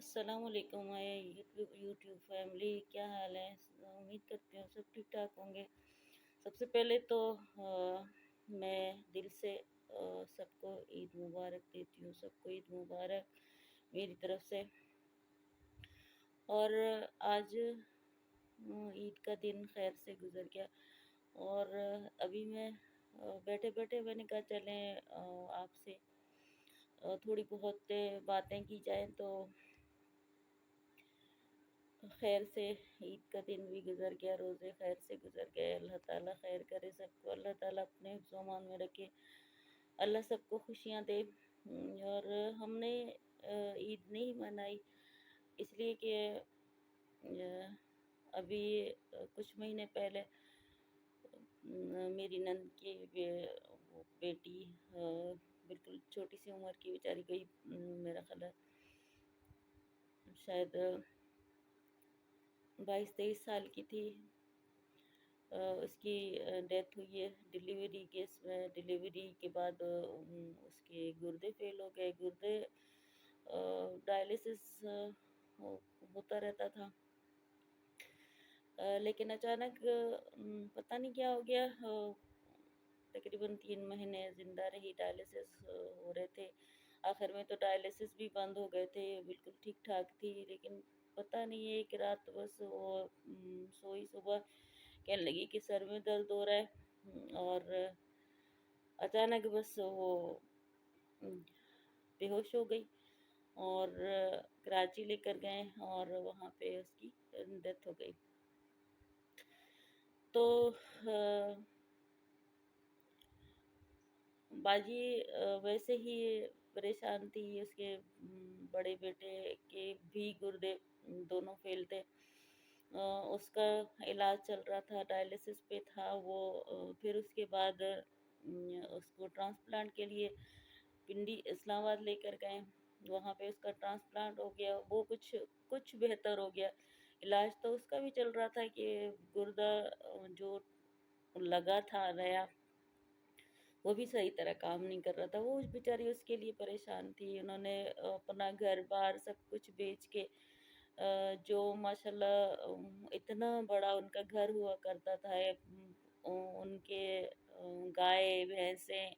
अस्सलाम वालेकुम my YouTube family, क्या हाल है? उम्मीद करती हूँ सब ठीक ठाक होंगे। सबसे पहले तो मैं दिल से सबको ईद मुबारक देती हूँ, सबको ईद मुबारक मेरी तरफ से। और आज ईद का दिन खैर से गुजर गया। और अभी मैं बैठे बैठे मैंने कहा चलें आपसे थोड़ी बहुत बातें की जाएं। तो खैर से ईद का दिन भी गुज़र गया, रोज़े खैर से गुज़र गए। अल्लाह ताला खैर करे सबको, अल्लाह ताला अपने हिफ्ज़-ओ-अमान में रखे, अल्लाह सबको खुशियाँ दे। और हमने ईद नहीं मनाई इसलिए कि अभी कुछ महीने पहले मेरी नंद की वो बेटी बिल्कुल छोटी सी उम्र की बेचारी गई, मेरा ख़्याल है शायद 22-23 साल की थी। उसकी डेथ हुई है डिलीवरी केस में। डिलीवरी के बाद उसके गुर्दे फेल हो गए। गुर्दे डायलिसिस होता रहता था। लेकिन अचानक पता नहीं क्या हो गया, तकरीबन 3 महीने ज़िंदा रही। डायलिसिस हो रहे थे। आखिर में तो डायलिसिस भी बंद हो गए थे, बिल्कुल ठीक ठाक थी। लेकिन पता नहीं एक रात बस वो सोई, सुबह कहने लगी कि सर में दर्द हो रहा है। और अचानक बस वो उम, बेहोश हो गई। और कराची लेकर गए और वहाँ पे उसकी डेथ हो गई। तो बाजी वैसे ही परेशान थी। उसके बड़े बेटे के भी गुर्दे दोनों फेल थे। उसका इलाज चल रहा था, डायलिसिस पे था वो। फिर उसके बाद उसको ट्रांसप्लांट के लिए पिंडी इस्लामाबाद लेकर गए। वहाँ पे उसका ट्रांसप्लांट हो गया। वो कुछ कुछ बेहतर हो गया। इलाज तो उसका भी चल रहा था कि गुर्दा जो लगा था नया, वो भी सही तरह काम नहीं कर रहा था। वो बेचारी उसके लिए परेशान थी। उन्होंने अपना घर-बार सब कुछ बेच के जो माशाल्लाह इतना बड़ा उनका घर हुआ करता था। उनके गाय, भैंसें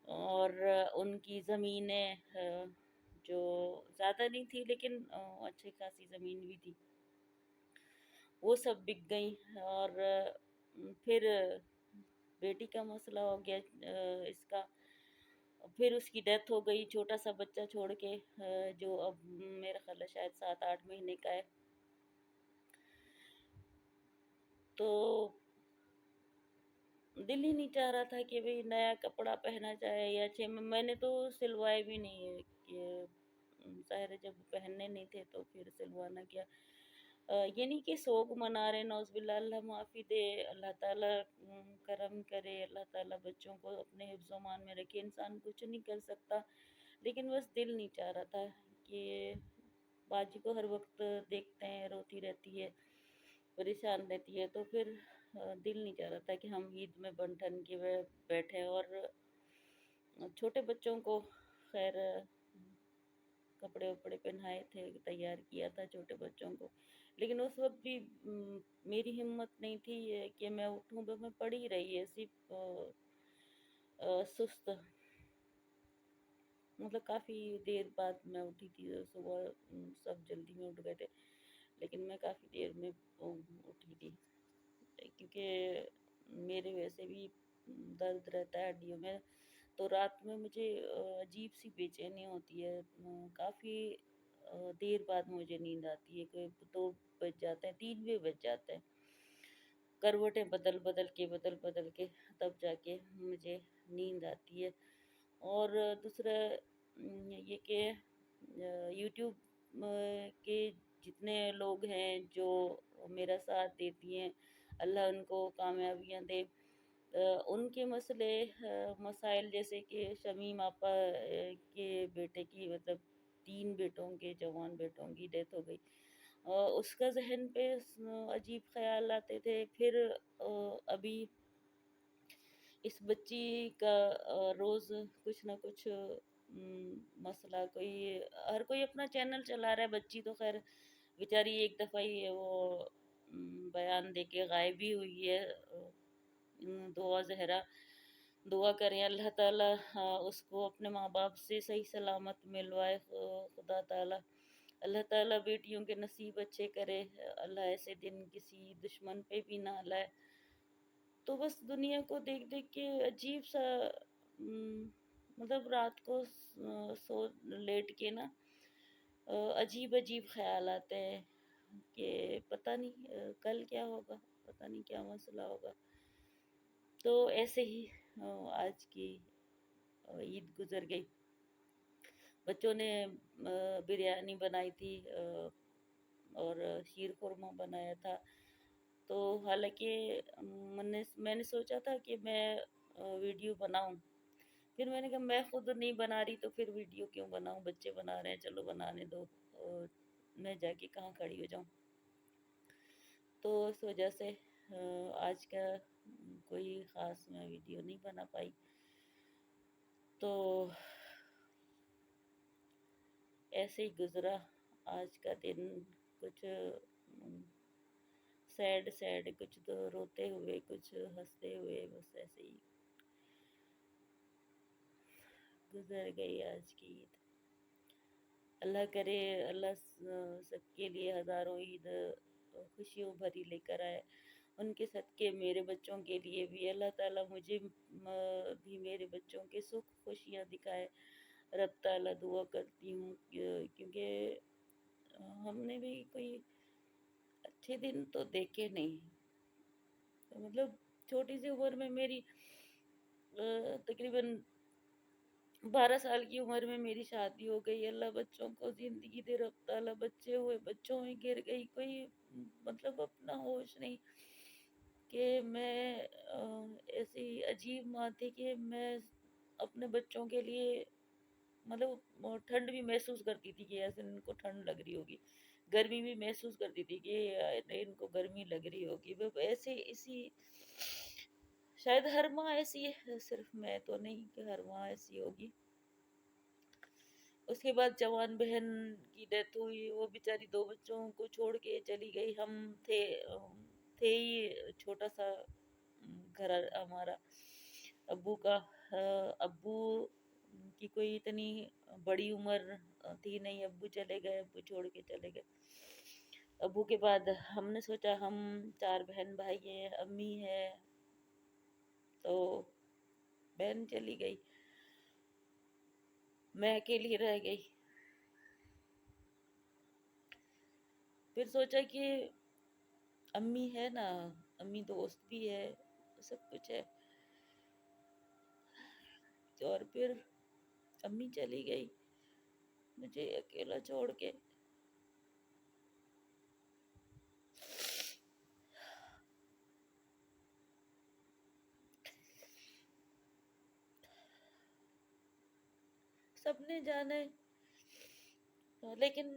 और उनकी ज़मीनें जो ज़्यादा नहीं थी लेकिन अच्छी खासी ज़मीन भी थी, वो सब बिक गई। और फिर बेटी का मसला हो गया इसका। फिर उसकी डेथ हो गई छोटा सा बच्चा छोड़ के, जो अब मेरा ख्याल है शायद 7-8 महीने का है। तो दिल ही नहीं चाह रहा था कि भाई नया कपड़ा पहना जाए या अच्छे मैंने तो सिलवाए भी नहीं है कि ज़ाहिर है जब पहनने नहीं थे तो फिर सिलवाना क्या। ये नहीं कि शौक मना रहे, नौज़ुबिल्लाह, अल्लाह माफ़ी दे, अल्लाह ताला करम करे, अल्लाह ताला बच्चों को अपने हिफ्ज़-ओ-अमान में रखे। इंसान कुछ नहीं कर सकता, लेकिन बस दिल नहीं चाह रहा था कि बाजी को हर वक्त देखते हैं रोती रहती है, परेशान रहती है। तो फिर दिल नहीं चाह रहा था कि हम ईद में बन ठन के बैठे। और छोटे बच्चों को खैर कपड़े वपड़े पहनाए थे, तैयार किया था छोटे बच्चों को। लेकिन उस वक्त भी मेरी हिम्मत नहीं थी कि मैं उठूं। बस मैं पड़ी रही ऐसी सुस्त। मतलब काफ़ी देर बाद मैं उठी थी। सुबह सब जल्दी में उठ गए थे, लेकिन मैं काफ़ी देर में उठी थी, क्योंकि मेरे वैसे भी दर्द रहता है हड्डियों में। तो रात में मुझे अजीब सी बेचैनी होती है। काफ़ी देर बाद मुझे नींद आती है। कोई 2 बज जाते हैं, 3 भी बज जाते हैं। करवटें बदल बदल के तब जाके मुझे नींद आती है। और दूसरा ये कि यूट्यूब के जितने लोग हैं जो मेरा साथ देती हैं, अल्लाह उनको कामयाबियाँ दे। उनके मसले मसाइल जैसे कि शमीम आपा के बेटे की, मतलब 3 बेटों के, जवान बेटों की डेथ हो गई। उसका ज़हन पे अजीब ख़्याल आते थे। फिर अभी इस बच्ची का रोज़ कुछ ना कुछ मसला कोई, हर कोई अपना चैनल चला रहा है। बच्ची तो खैर बेचारी एक दफ़ा ही वो बयान दे के गायब ही हुई है। दुआ ज़हरा, दुआ करें अल्लाह ताला उसको अपने माँ बाप से सही सलामत मिलवाए, खुदा ताला अल्लाह ताला बेटियों के नसीब अच्छे करे, अल्लाह ऐसे दिन किसी दुश्मन पे भी ना लाए। तो बस दुनिया को देख देख के अजीब सा मतलब रात को सो लेट के ना अजीब अजीब ख्याल आते हैं कि पता नहीं कल क्या होगा, पता नहीं क्या मसला होगा। तो ऐसे ही आज की ईद गुजर गई। बच्चों ने बिरयानी बनाई थी और शीर खुरमा बनाया था। तो हालांकि मैंने सोचा था कि मैं वीडियो बनाऊं, फिर मैंने कहा मैं खुद नहीं बना रही तो फिर वीडियो क्यों बनाऊं, बच्चे बना रहे हैं चलो बनाने दो, मैं जाके कहाँ खड़ी हो जाऊं। तो इस वजह से आज का कोई ख़ास मैं वीडियो नहीं बना पाई। तो ऐसे ही गुज़रा आज का दिन, कुछ सैड सैड, कुछ तो रोते हुए, कुछ हंसते हुए, बस ऐसे ही गुजर गई आज की ईद। अल्लाह करे अल्लाह सबके लिए हज़ारों ईद खुशियों भरी लेकर आए। उनके सदक़े मेरे बच्चों के लिए भी अल्लाह ताला मुझे भी मेरे बच्चों के सुख खुशियाँ दिखाए। रब ताला दुआ करती हूँ क्योंकि हमने भी कोई अच्छे दिन तो देखे नहीं। तो मतलब छोटी सी उम्र में मेरी तकरीबन 12 साल की उम्र में मेरी शादी हो गई। अल्लाह बच्चों को ज़िंदगी दे, रब ताला बच्चे हुए, बच्चों में गिर गई, कोई मतलब अपना होश नहीं कि मैं ऐसी अजीब माँ थी कि मैं अपने बच्चों के लिए मतलब ठंड भी महसूस करती थी कि ऐसे इनको ठंड लग रही होगी, गर्मी भी महसूस करती थी कि नहीं इनको गर्मी लग रही होगी। ऐसे इसी शायद हर माँ ऐसी है, सिर्फ मैं तो नहीं कि हर माँ ऐसी होगी। उसके बाद जवान बहन की डेथ हुई, वो बेचारी दो बच्चों को छोड़ के चली गई। हम थे ही छोटा सा घर हमारा। अब्बू का अब्बू की कोई इतनी बड़ी उम्र थी नहीं, अब्बू चले गए, अब्बू छोड़ के चले गए। अब्बू के बाद हमने सोचा हम 4 बहन भाई हैं, अम्मी है, तो बहन चली गई, मैं अकेली रह गई। फिर सोचा कि अम्मी है ना, अम्मी दोस्त भी है, सब कुछ है। और फिर अम्मी चली गई मुझे अकेला छोड़ के। सबने जाना है, लेकिन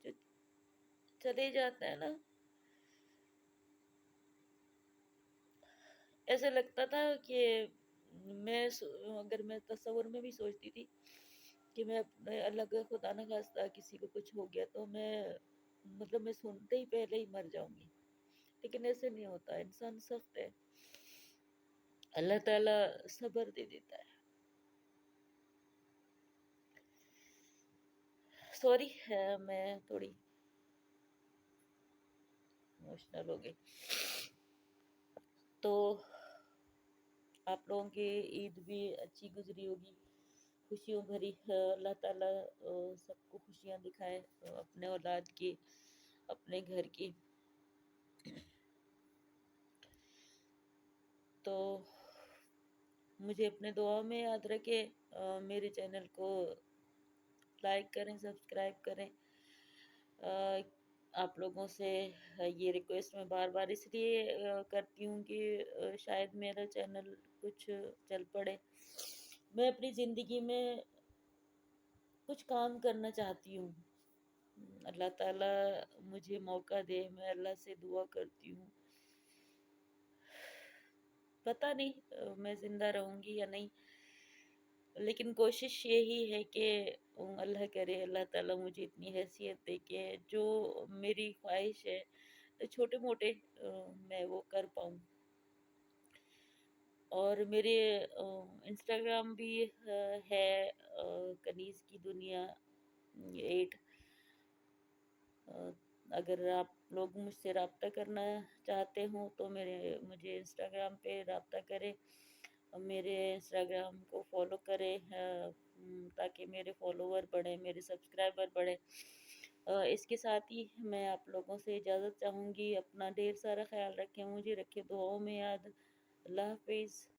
जो चले जाते हैं ना, ऐसे लगता था कि मैं अगर मैं तस्वीर में भी सोचती थी कि मैं अपने अलग खुदा न खास्ता किसी को कुछ हो गया तो मैं मतलब मैं सुनते ही पहले ही मर जाऊंगी, लेकिन ऐसे नहीं होता। इंसान सख्त है, अल्लाह ताला सब्र दे देता है। सॉरी मैं थोड़ी इमोशनल हो गई। तो आप लोगों की ईद भी अच्छी गुजरी होगी, खुशियों भरी। अल्लाह ताला सबको खुशियाँ दिखाए, अपने औलाद की, अपने घर की। तो मुझे अपने दुआ में याद रखे, मेरे चैनल को लाइक करें, सब्सक्राइब करें। आप लोगों से ये रिक्वेस्ट मैं बार बार इसलिए करती हूँ कि शायद मेरा चैनल कुछ चल पड़े। मैं अपनी ज़िंदगी में कुछ काम करना चाहती हूँ, अल्लाह ताला मुझे मौका दे, मैं अल्लाह से दुआ करती हूँ। पता नहीं मैं ज़िंदा रहूँगी या नहीं, लेकिन कोशिश यही है कि अल्लाह करे अल्लाह ताला मुझे इतनी हैसियत दे कि जो मेरी ख्वाहिश है छोटे-मोटे मैं वो कर पाऊँ। और मेरे इंस्टाग्राम भी है कनीज़ की दुनिया 8। अ, अगर आप लोग मुझसे राब्ता करना चाहते हो तो मेरे मुझे इंस्टाग्राम पे राब्ता करें। मेरे इंस्टाग्राम को फॉलो करें ताकि मेरे फॉलोवर बढ़ें, मेरे सब्सक्राइबर बढ़ें। इसके साथ ही मैं आप लोगों से इजाज़त चाहूँगी। अपना ढेर सारा ख़्याल रखें, मुझे रखें दुआओं में याद। अल्लाह हाफ़िज़।